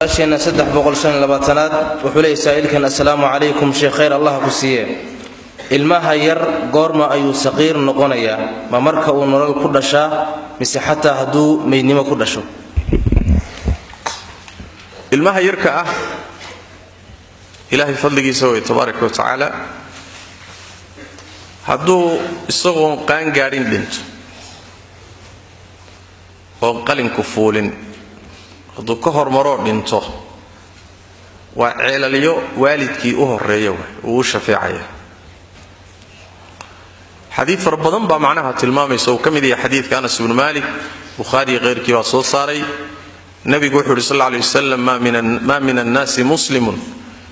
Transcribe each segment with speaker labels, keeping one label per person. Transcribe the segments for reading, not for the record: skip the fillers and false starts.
Speaker 1: أشينا سدح بقول سنة لباتنات وحولي سائلكن السلام عليكم شيخ خير الله كسيه المها ير قرما أيو صغير نقونيا ما مركا ونرال كردشا مس حتى هدو مينما كردشو
Speaker 2: المها يركا إلهي فضلك يسوي تبارك وتعالى هدو الصغون قان قارين بنت وقلن كفولن hadduu ka hormaro dhinto waa ceelaliyo waalidkii u horeeyo uu shafeecaya xadiis far badan baa macnaha tilmaamaysa oo kamid yahay xadiiska Anas ibn Malik Bukhari qeyrkii waa soo saaray nabigu wuxuu sallallahu alayhi wasallam ma min an-nas muslimun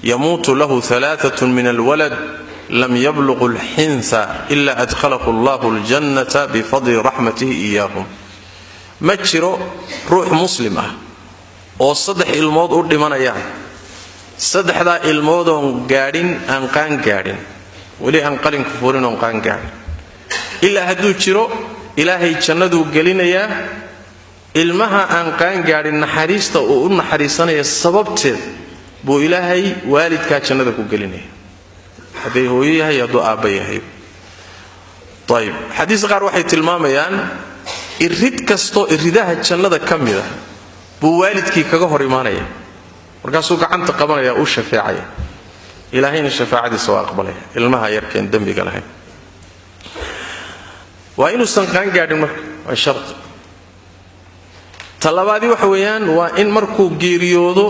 Speaker 2: yamutu lahu thalathatun min al-walad lam yablugh al-hinsa illa adkhalahu Allahu al-jannata bi fadli rahmatihi iyyahum ma jiro ruux muslim ah oo saddex ilmood u dhimanayaan saddexda ilmood oo gaadhin aan qaan gaadhin wali aan qalin ku furin oo qaan gaadhin illa haduu jiro ilaahay jannadu gelinaya ilmaha aan qaan gaadhin naxariista oo u naxariisanaya sababteed buu ilaahay waalidka jannada ku gelinaya haday hooyahay haduu aabba yahay طيب حديث qaar waxay tilmaamayaan irid kasto iridaha jannada kamida buu waalidkii kaga hor iimaanaya markaasuu gacanta qabanaya oo shafeecaya ilaahayna shafaacadiisa waa aqbalaya ilmaha yarkeen dambiga lahayn waa inuu san qaan gaadhin marka waa shart talabaadi waxa weeyaan waa in markuu geeriyoodo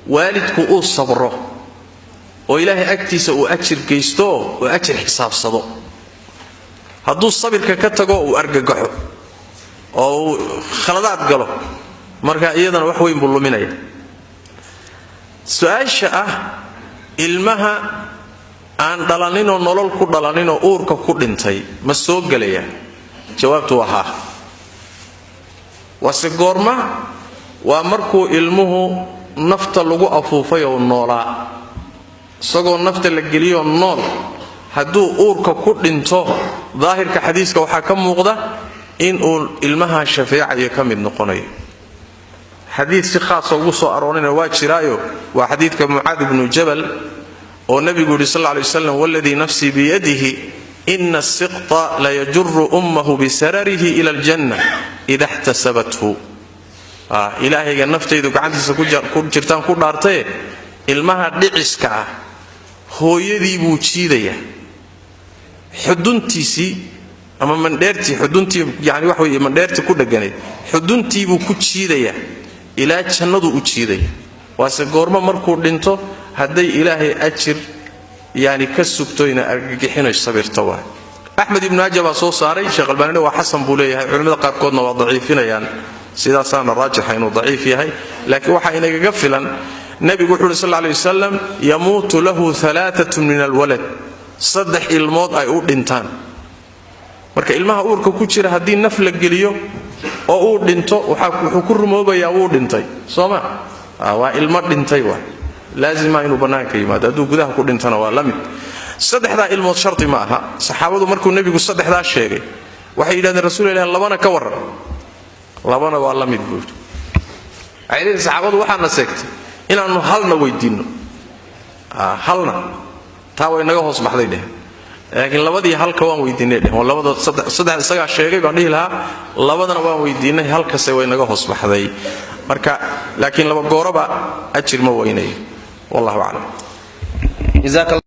Speaker 2: waalidku uu sabro oo ilaahay agtiisa uu ajir geysto oo ajir xisaabsado hadduu sabirka ka tago uu argagaxo oo khaladaad galo marka iyadana wax weyn buu luminaya su'aasha ilmaha aan dhalanin oo nolol ku dhalanin oo uurka ku dhintay ma soo galaya jawaabtu waa wase goorma waa markuu ilmuhu nafta lagu afuufay oo noolaa isagoo nafta la geliyo nool hadduu uurka ku dhinto daahirka xadiiska waxaa ka muuqda in uu ilmaha shafeecayo ka mid noqonayo حديث خاص وصو أروننا واجرايو وحديث معاذ بن جبل والنبي صلى الله عليه وسلم والذي نفسي بيده إن السقط لا يجر أمه بسرره إلى الجنة إذا احتسبته إلهي نفتي ذو قعدت كجرتان كل نارتي المها دعسكا هو يدي بوشيدية حدنتيسي أما من ديرتي حدنتي يعني وحوي من ديرتي كل جنيه حدنتي بوشيدية إلى جنة أجيري واسقورما مركور دينتو هدي إلهي أجر يعني كسبتوين أرجحين الصبر توا أحمد بن عجب صاري شغل بانه وحسن بوليه علماء قد كنا وضعيفين يعني سيدا سان الراجح إنه ضعيف هي لكن وحين يقفلا النبي يقول صلى الله عليه وسلم يموت له ثلاثة من الولد صدح الموت أي أودنتان marka ilmaha uurka ku jira hadii naf la geliyo oo uu dhinto wuxuu ku rumoobayaa uu dhintay sooma waa ilmo dhintay waa laazima inuu banaanka yimaado haduu gudaha ku dhintana waa lamid saddexda ilmood sharti ma aha saxaabadu markuu nabigu saddexda sheegay waxay yiraahdeen rasuulullaahi labana ka waran labana waa lamid buur ayay saxaabadu waxaana seegtay inaanu halna weydiino halna taa way naga hoos baxday laakiin labadii halka waan weydiinay oo labada saddex isaga sheegay baan dhihi lahaa labadana waan weydiinay halkaasay way naga hoos baxday marka laakiin laba gooraba ajir ma weynay wallahu a'lam